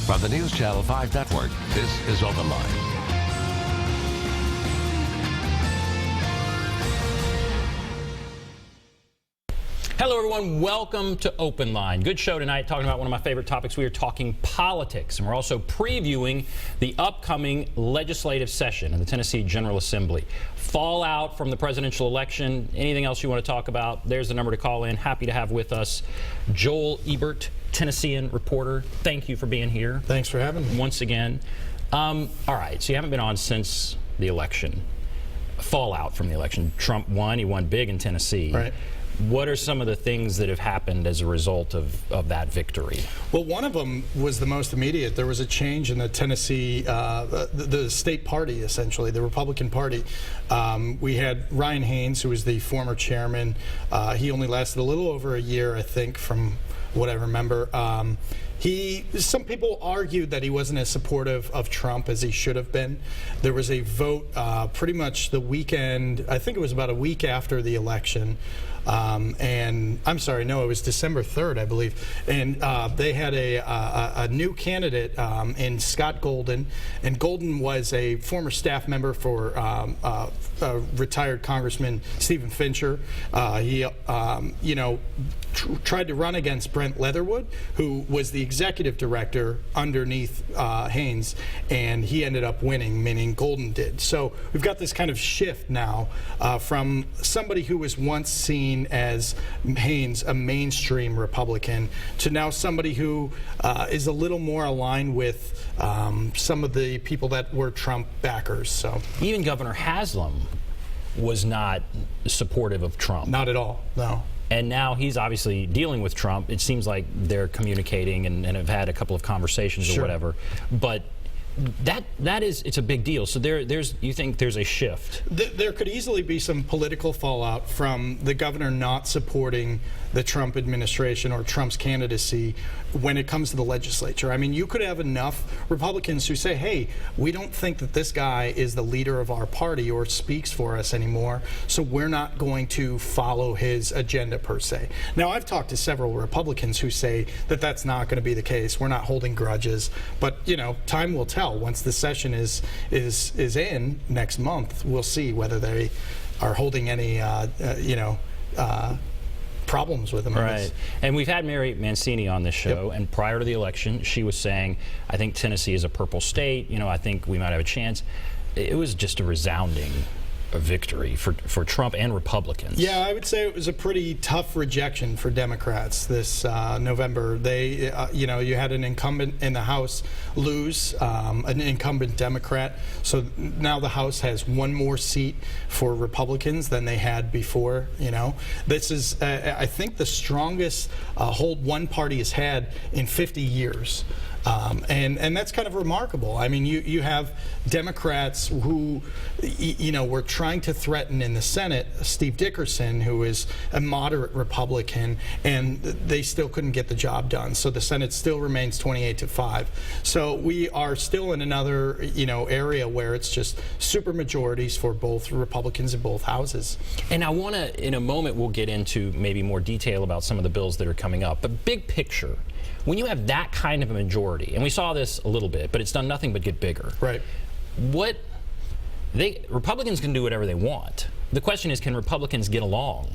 From the News Channel 5 Network, this is OpenLine. Hello, everyone. Welcome to OpenLine. Good show tonight, talking about one of my favorite topics. We are talking politics, and we're also previewing the upcoming legislative session in the Tennessee General Assembly. Fallout from the presidential election, anything else you want to talk about, there's the number to call in. Happy to have with us Joel Ebert, Tennessean reporter. Thank you for being here. Thanks for having me. Once again. All right, so you haven't been on since the election. Fallout from the election. Trump won. He won big in Tennessee. Right. What are some of the things that have happened as a result of that victory? Well, one of them was the most immediate. There was a change in the Tennessee, the state party, essentially, the Republican Party. We had Ryan Haynes, who was the former chairman. He only lasted a little over a year, I think, from what I remember. Some people argued that he wasn't as supportive of Trump as he should have been. There was a vote pretty much the weekend, I think it was about a week after the election. And I'm sorry, no, it was December 3rd, I believe. And they had a new candidate in Scott Golden. And Golden was a former staff member for retired Congressman Stephen Fincher. He, tried to run against Brent Leatherwood, who was the executive director underneath Haynes, and he ended up winning, meaning Golden did. So we've got this kind of shift now from somebody who was once seen as Haynes, a mainstream Republican, to now somebody who is a little more aligned with some of the people that were Trump backers. So even Governor Haslam was not supportive of Trump. Not at all, no. And now he's obviously dealing with Trump. It seems like they're communicating and have had a couple of conversations or whatever. But it's a big deal. So you think there's a shift? There could easily be some political fallout from the governor not supporting the Trump administration or Trump's candidacy when it comes to the legislature. I mean, you could have enough Republicans who say, hey, we don't think that this guy is the leader of our party or speaks for us anymore, so we're not going to follow his agenda per se. Now, I've talked to several Republicans who say that that's not going to be the case. We're not holding grudges, but time will tell. Once the session is in next month, we'll see whether they are holding any problems with them. Right. And we've had Mary Mancini on this show, and prior to the election, she was saying, I think Tennessee is a purple state. I think we might have a chance. It was just a resounding victory for Trump and Republicans. Yeah, I would say it was a pretty tough rejection for Democrats this November. They, you had an incumbent in the House lose, an incumbent Democrat. So now the House has one more seat for Republicans than they had before. This is, I think, the strongest hold one party has had in 50 years. And that's kind of remarkable. I mean, you have Democrats who, were trying to threaten in the Senate Steve Dickerson, who is a moderate Republican, and they still couldn't get the job done. So the Senate still remains 28-5. So we are still in another, area where it's just super majorities for both Republicans in both houses. And I want to, in a moment, we'll get into maybe more detail about some of the bills that are coming up. But big picture, when you have that kind of a majority, and we saw this a little bit, but it's done nothing but get bigger. Right. Republicans can do whatever they want. The question is, can Republicans get along?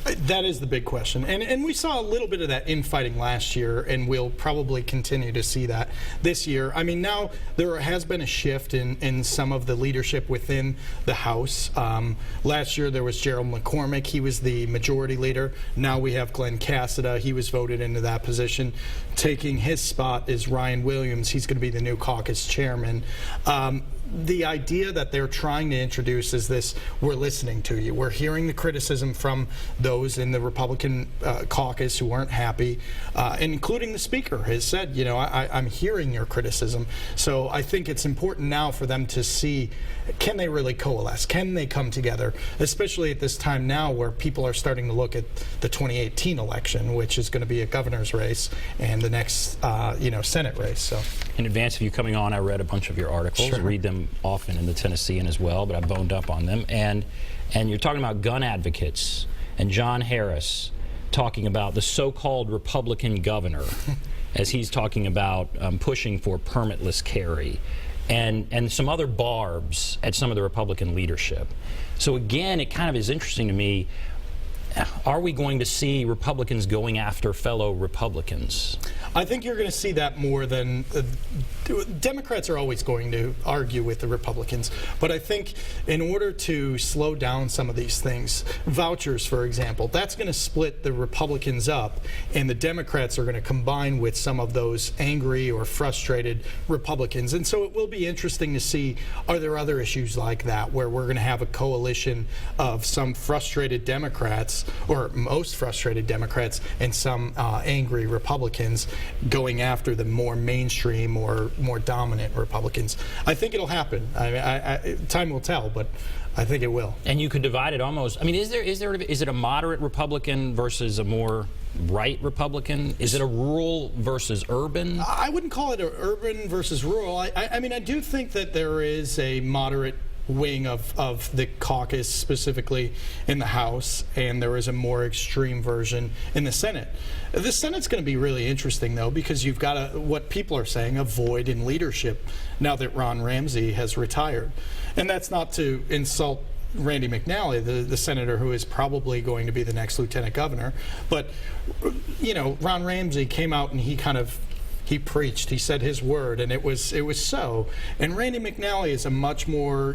That is the big question. And we saw a little bit of that infighting last year, and we'll probably continue to see that this year. I mean, now there has been a shift in some of the leadership within the House. Last year there was Gerald McCormick. He was the majority leader. Now we have Glenn Cassida. He was voted into that position. Taking his spot is Ryan Williams. He's going to be the new caucus chairman. The idea that they're trying to introduce is this: we're listening to you. We're hearing the criticism from those in the Republican caucus who aren't happy, including the Speaker has said, I'm hearing your criticism. So I think it's important now for them to see, can they really coalesce? Can they come together? Especially at this time now where people are starting to look at the 2018 election, which is going to be a governor's race, and the next, Senate race. So, in advance of you coming on, I read a bunch of your articles. Sure. Read them often in the Tennessean as well, but I boned up on them. And you're talking about gun advocates and John Harris talking about the so-called Republican governor as he's talking about pushing for permitless carry and some other barbs at some of the Republican leadership. So again, it kind of is interesting to me. Are we going to see Republicans going after fellow Republicans? I think you're going to see that more than Democrats are always going to argue with the Republicans. But I think in order to slow down some of these things, vouchers, for example, that's going to split the Republicans up, and the Democrats are going to combine with some of those angry or frustrated Republicans. And so it will be interesting to see, are there other issues like that where we're going to have a coalition of some frustrated Democrats, or most frustrated Democrats, and some angry Republicans going after the more mainstream or more dominant Republicans. I think it'll happen. Time will tell, but I think it will. And you could divide it almost. I mean, is it a moderate Republican versus a more right Republican? Is it a rural versus urban? I wouldn't call it an urban versus rural. I mean, I do think that there is a moderate wing of the caucus, specifically in the House, and there is a more extreme version in the Senate. The Senate's going to be really interesting, though, because you've got what people are saying, a void in leadership now that Ron Ramsey has retired. And that's not to insult Randy McNally, the senator who is probably going to be the next lieutenant governor. But, you know, Ron Ramsey came out and he preached, he said his word, and it was so. And Randy McNally is a much more,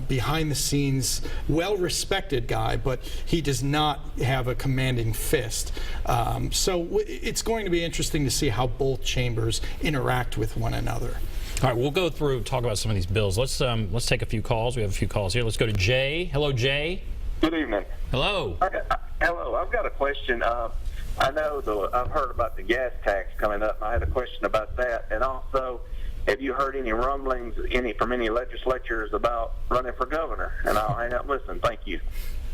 behind the scenes, well-respected guy, but he does not have a commanding fist. So it's going to be interesting to see how both chambers interact with one another. All right, we'll go through, talk about some of these bills. Let's take a few calls. We have a few calls here. Let's go to Jay. Hello, Jay. Good evening. Hello. Hello. I've got a question. I know I've heard about the gas tax coming up. I had a question about that. And also, have you heard any rumblings from any legislatures about running for governor? And I'll hang up and listen. Thank you.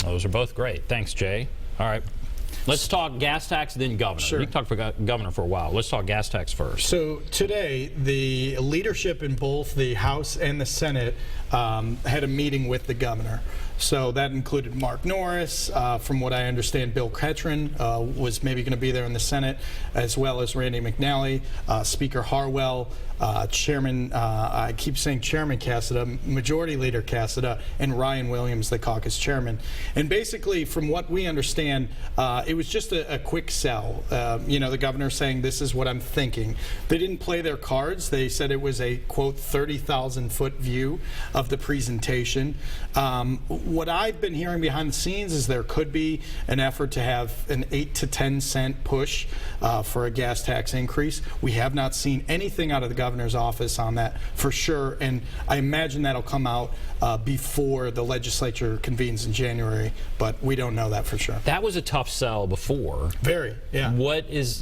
Those are both great. Thanks, Jay. All right. Let's talk gas tax, then governor. Sure. We can talk for governor for a while. Let's talk gas tax first. So today, the leadership in both the House and the Senate had a meeting with the governor. So that included Mark Norris. From what I understand, Bill Ketron was maybe going to be there in the Senate, as well as Randy McNally, Speaker Harwell, Chairman, I keep saying Chairman Cassada, Majority Leader Cassada, and Ryan Williams, the caucus chairman. And basically, from what we understand, it was just a quick sell. The governor saying, this is what I'm thinking. They didn't play their cards. They said it was a, quote, 30,000-foot view of the presentation. What I've been hearing behind the scenes is there could be an effort to have an 8 to 10 cent push for a gas tax increase. We have not seen anything out of the governor's office on that for sure, and I imagine that'll come out before the legislature convenes in January, but we don't know that for sure. That was a tough sell before. Very, yeah. Why does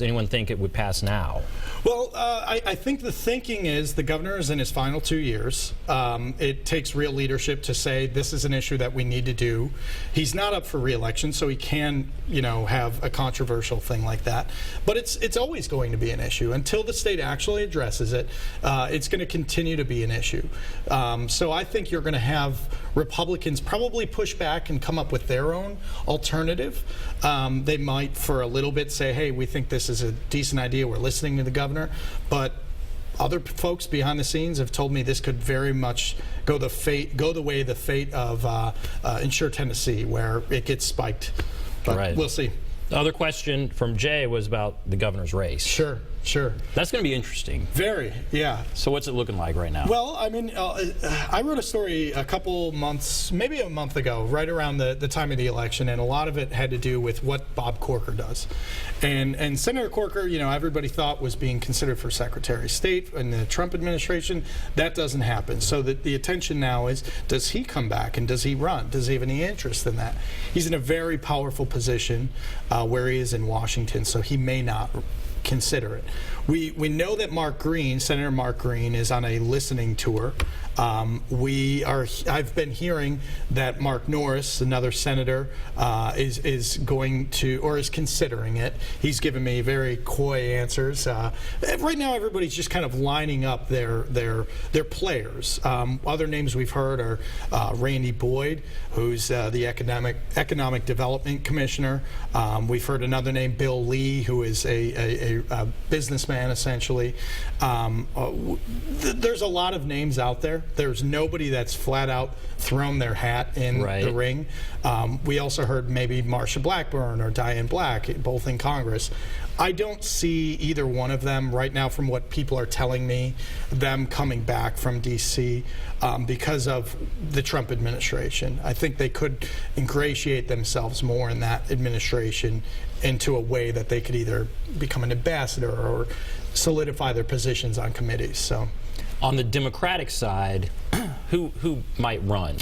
anyone think it would pass now? Well, I think the thinking is the governor is in his final 2 years. It takes real leadership to say this is an issue that we need to do. He's not up for re-election, so he can, have a controversial thing like that. But it's always going to be an issue until the state actually addresses it. It's going to continue to be an issue. So I think you're going to have Republicans probably push back and come up with their own alternative. They might, for a little bit, say, "Hey, we think this is a decent idea. We're listening to the governor," but other folks behind the scenes have told me this could very much go the fate of Insure Tennessee, where it gets spiked. But right. We'll see. The other question from Jay was about the governor's race. Sure. That's going to be interesting. Very, yeah. So what's it looking like right now? Well, I mean, I wrote a story a couple months, maybe a month ago, right around the time of the election, and a lot of it had to do with what Bob Corker does. And Senator Corker, everybody thought was being considered for Secretary of State in the Trump administration. That doesn't happen. So the attention now is, does he come back and does he run? Does he have any interest in that? He's in a very powerful position where he is in Washington, so he may not consider it. We know that Senator Mark Green, is on a listening tour. I've been hearing that Mark Norris, another senator, is going to, or is considering it. He's given me very coy answers. Right now, everybody's just kind of lining up their players. Other names we've heard are Randy Boyd, who's the economic development commissioner. We've heard another name, Bill Lee, who is a businessman essentially. There's a lot of names out there. There's nobody that's flat out thrown their hat in the ring. We also heard maybe Marsha Blackburn or Diane Black, both in Congress. I don't see either one of them right now, from what people are telling me, them coming back from D.C. Because of the Trump administration. I think they could ingratiate themselves more in that administration into a way that they could either become an ambassador or solidify their positions on committees. So, on the Democratic side, who might run?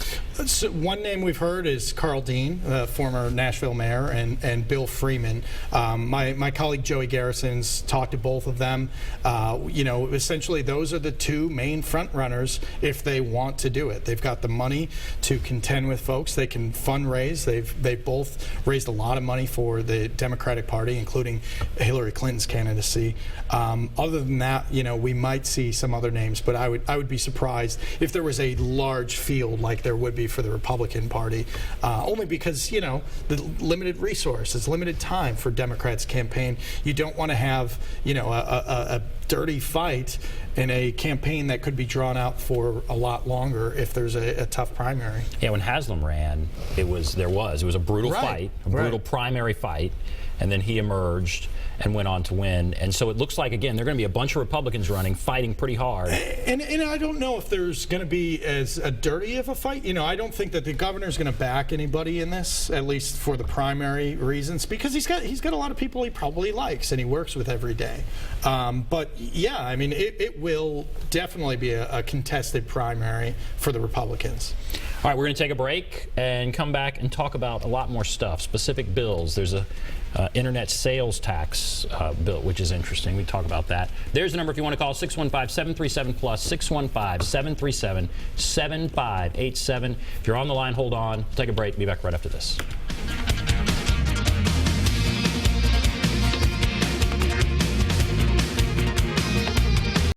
So one name we've heard is Carl Dean, former Nashville mayor, and Bill Freeman. My colleague Joey Garrison's talked to both of them. Essentially those are the two main front runners if they want to do it. They've got the money to contend with folks. They can fundraise. They've both raised a lot of money for the Democratic Party, including Hillary Clinton's candidacy. Other than that, we might see some other names, but I would be surprised if there was a large field like there would be for the Republican Party, only because, the limited resources, limited time for Democrats' campaign. You don't want to have, a dirty fight in a campaign that could be drawn out for a lot longer if there's a tough primary. Yeah, when Haslam ran, it was a brutal fight, a brutal primary fight, and then he emerged and went on to win. And so it looks like, again, there are going to be a bunch of Republicans running, fighting pretty hard. And I don't know if there's going to be as dirty of a fight. I don't think that the governor's going to back anybody in this, at least for the primary reasons, because he's got a lot of people he probably likes and he works with every day. But yeah, it will definitely be a contested primary for the Republicans. All right, we're going to take a break and come back and talk about a lot more stuff, specific bills. There's a internet sales tax bill, which is interesting. We talk about that. There's the number if you want to call, 615-737-PLUS, 615-737-7587. If you're on the line, hold on. We'll take a break. Be back right after this.